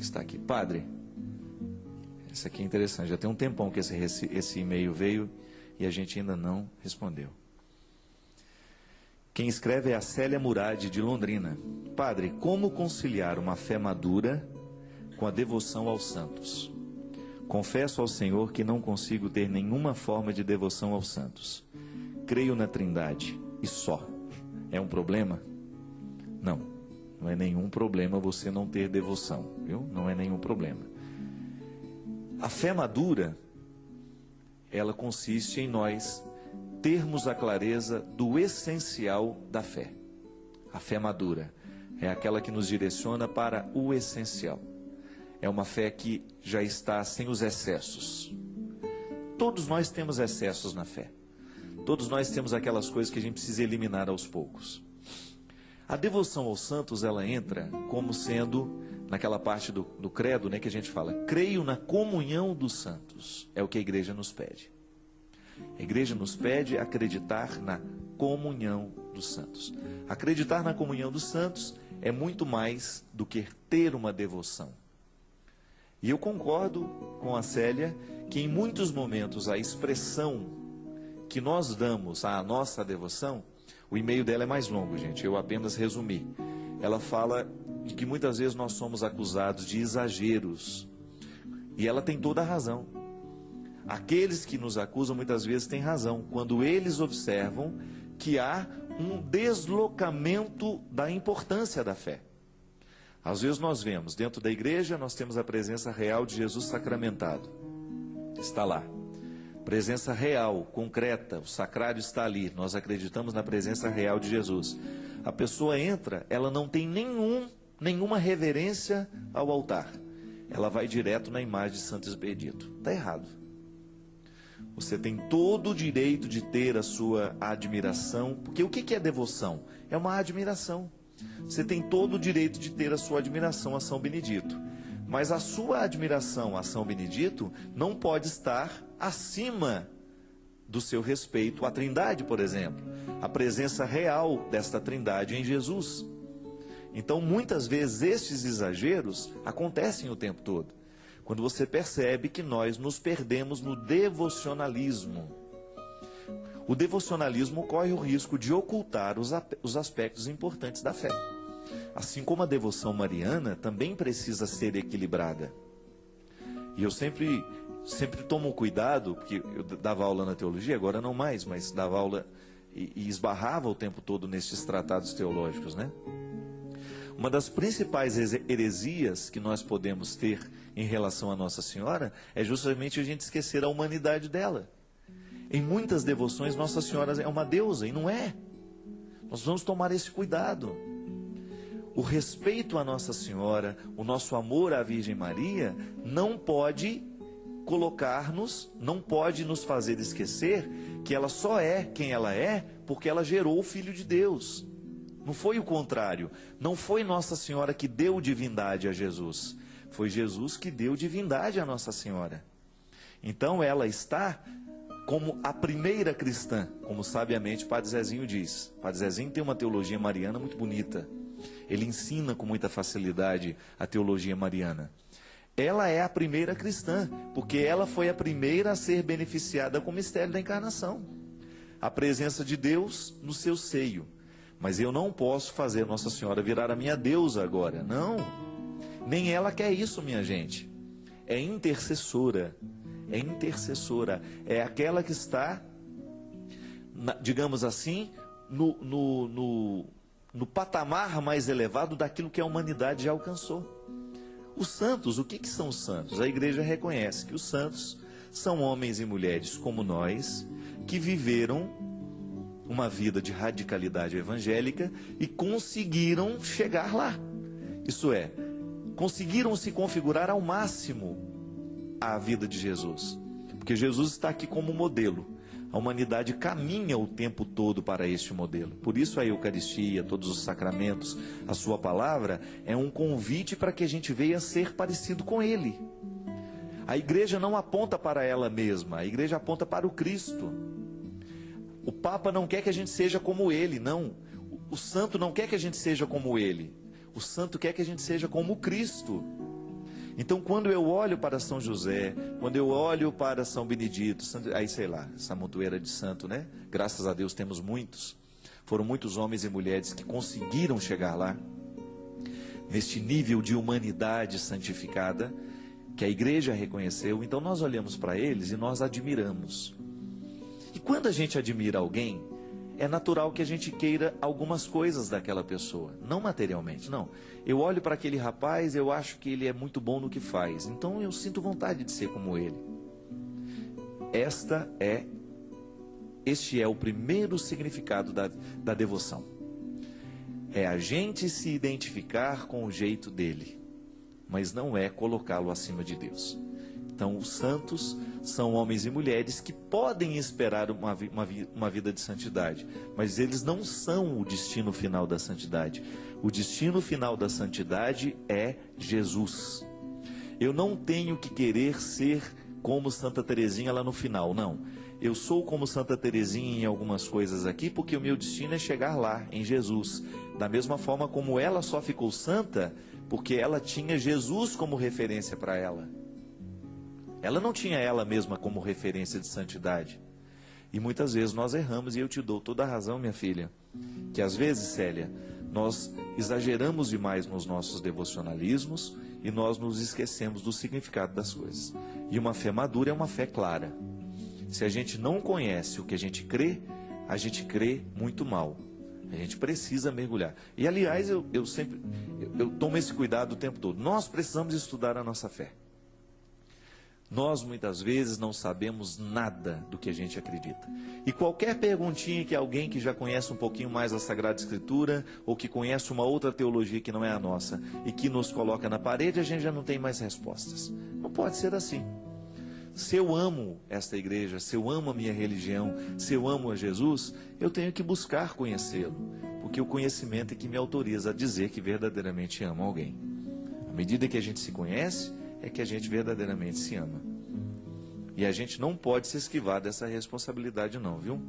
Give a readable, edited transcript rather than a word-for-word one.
que está aqui. Padre, esse aqui é interessante, já tem um tempão que esse e-mail veio e a gente ainda não respondeu. Quem escreve é a Célia Murad, de Londrina. Padre, como conciliar uma fé madura com a devoção aos santos? Confesso ao Senhor que não consigo ter nenhuma forma de devoção aos santos. Creio na Trindade e só. É um problema? Não, não é nenhum problema você não ter devoção, viu? Não é nenhum problema. A fé madura, ela consiste em nós termos a clareza do essencial da fé. A fé madura é aquela que nos direciona para o essencial. É uma fé que já está sem os excessos. Todos nós temos excessos na fé. Todos nós temos aquelas coisas que a gente precisa eliminar aos poucos. A devoção aos santos, ela entra como sendo naquela parte do credo, né, que a gente fala, creio na comunhão dos santos. É o que a igreja nos pede. A igreja nos pede acreditar na comunhão dos santos. Acreditar na comunhão dos santos é muito mais do que ter uma devoção. E eu concordo com a Célia que em muitos momentos a expressão que nós damos à nossa devoção, o e-mail dela é mais longo, gente, eu apenas resumi. Ela fala de que muitas vezes nós somos acusados de exageros. E ela tem toda a razão. Aqueles que nos acusam muitas vezes têm razão, quando eles observam que há um deslocamento da importância da fé. Às vezes nós vemos, dentro da igreja, nós temos a presença real de Jesus sacramentado. Está lá. Presença real, concreta, o sacrário está ali. Nós acreditamos na presença real de Jesus. A pessoa entra, ela não tem nenhuma reverência ao altar. Ela vai direto na imagem de Santo Expedito. Está errado. Você tem todo o direito de ter a sua admiração, porque o que é devoção? É uma admiração. Você tem todo o direito de ter a sua admiração a São Benedito. Mas a sua admiração a São Benedito não pode estar acima do seu respeito à Trindade, por exemplo. A presença real desta Trindade em Jesus. Então, muitas vezes, estes exageros acontecem o tempo todo. Quando você percebe que nós nos perdemos no devocionalismo. O devocionalismo corre o risco de ocultar os aspectos importantes da fé. Assim como a devoção mariana também precisa ser equilibrada. E eu sempre tomo cuidado, porque eu dava aula na teologia, agora não mais, mas dava aula e esbarrava o tempo todo nesses tratados teológicos, né? Uma das principais heresias que nós podemos ter em relação a Nossa Senhora é justamente a gente esquecer a humanidade dela. Em muitas devoções, Nossa Senhora é uma deusa, e não é. Nós vamos tomar esse cuidado. O respeito à Nossa Senhora, o nosso amor à Virgem Maria, não pode não pode nos fazer esquecer que ela só é quem ela é porque ela gerou o Filho de Deus. Não foi o contrário. Não foi Nossa Senhora que deu divindade a Jesus. Foi Jesus que deu divindade a Nossa Senhora. Então ela está como a primeira cristã, como sabiamente Padre Zezinho diz. Padre Zezinho tem uma teologia mariana muito bonita. Ele ensina com muita facilidade a teologia mariana. Ela é a primeira cristã, porque ela foi a primeira a ser beneficiada com o mistério da encarnação. A presença de Deus no seu seio. Mas eu não posso fazer Nossa Senhora virar a minha deusa agora. Não. Nem ela quer isso, minha gente. É intercessora. É intercessora. É aquela que está, digamos assim, no patamar mais elevado daquilo que a humanidade já alcançou. Os santos, o que são os santos? A igreja reconhece que os santos são homens e mulheres como nós, que viveram uma vida de radicalidade evangélica e conseguiram chegar lá. Isso é, conseguiram se configurar ao máximo à vida de Jesus. Porque Jesus está aqui como modelo. A humanidade caminha o tempo todo para este modelo. Por isso a Eucaristia, todos os sacramentos, a sua palavra é um convite para que a gente venha ser parecido com Ele. A igreja não aponta para ela mesma, a igreja aponta para o Cristo. O Papa não quer que a gente seja como Ele, não. O santo não quer que a gente seja como Ele. O santo quer que a gente seja como o Cristo. Então, quando eu olho para São José, quando eu olho para São Benedito, aí sei lá, essa montoeira de santo, né? Graças a Deus temos muitos. Foram muitos homens e mulheres que conseguiram chegar lá, neste nível de humanidade santificada, que a igreja reconheceu. Então nós olhamos para eles e nós admiramos. E quando a gente admira alguém, é natural que a gente queira algumas coisas daquela pessoa, não materialmente, não. Eu olho para aquele rapaz, eu acho que ele é muito bom no que faz, então eu sinto vontade de ser como ele. Este é o primeiro significado da devoção. É a gente se identificar com o jeito dele, mas não é colocá-lo acima de Deus. Então, os santos são homens e mulheres que podem esperar uma vida de santidade, mas eles não são o destino final da santidade. O destino final da santidade é Jesus. Eu não tenho que querer ser como Santa Teresinha lá no final, não. Eu sou como Santa Teresinha em algumas coisas aqui, porque o meu destino é chegar lá, em Jesus. Da mesma forma como ela só ficou santa, porque ela tinha Jesus como referência para ela. Ela não tinha ela mesma como referência de santidade. E muitas vezes nós erramos, e eu te dou toda a razão, minha filha, que às vezes, Célia, nós exageramos demais nos nossos devocionalismos e nós nos esquecemos do significado das coisas. E uma fé madura é uma fé clara. Se a gente não conhece o que a gente crê muito mal. A gente precisa mergulhar. E aliás, eu tomo esse cuidado o tempo todo. Nós precisamos estudar a nossa fé. Nós muitas vezes não sabemos nada do que a gente acredita. E qualquer perguntinha que alguém que já conhece um pouquinho mais a Sagrada Escritura, ou que conhece uma outra teologia que não é a nossa, e que nos coloca na parede, a gente já não tem mais respostas. Não pode ser assim. Se eu amo esta igreja, se eu amo a minha religião, se eu amo a Jesus, eu tenho que buscar conhecê-lo, porque o conhecimento é que me autoriza a dizer que verdadeiramente amo alguém. À medida que a gente se conhece, é que a gente verdadeiramente se ama. E a gente não pode se esquivar dessa responsabilidade não, viu?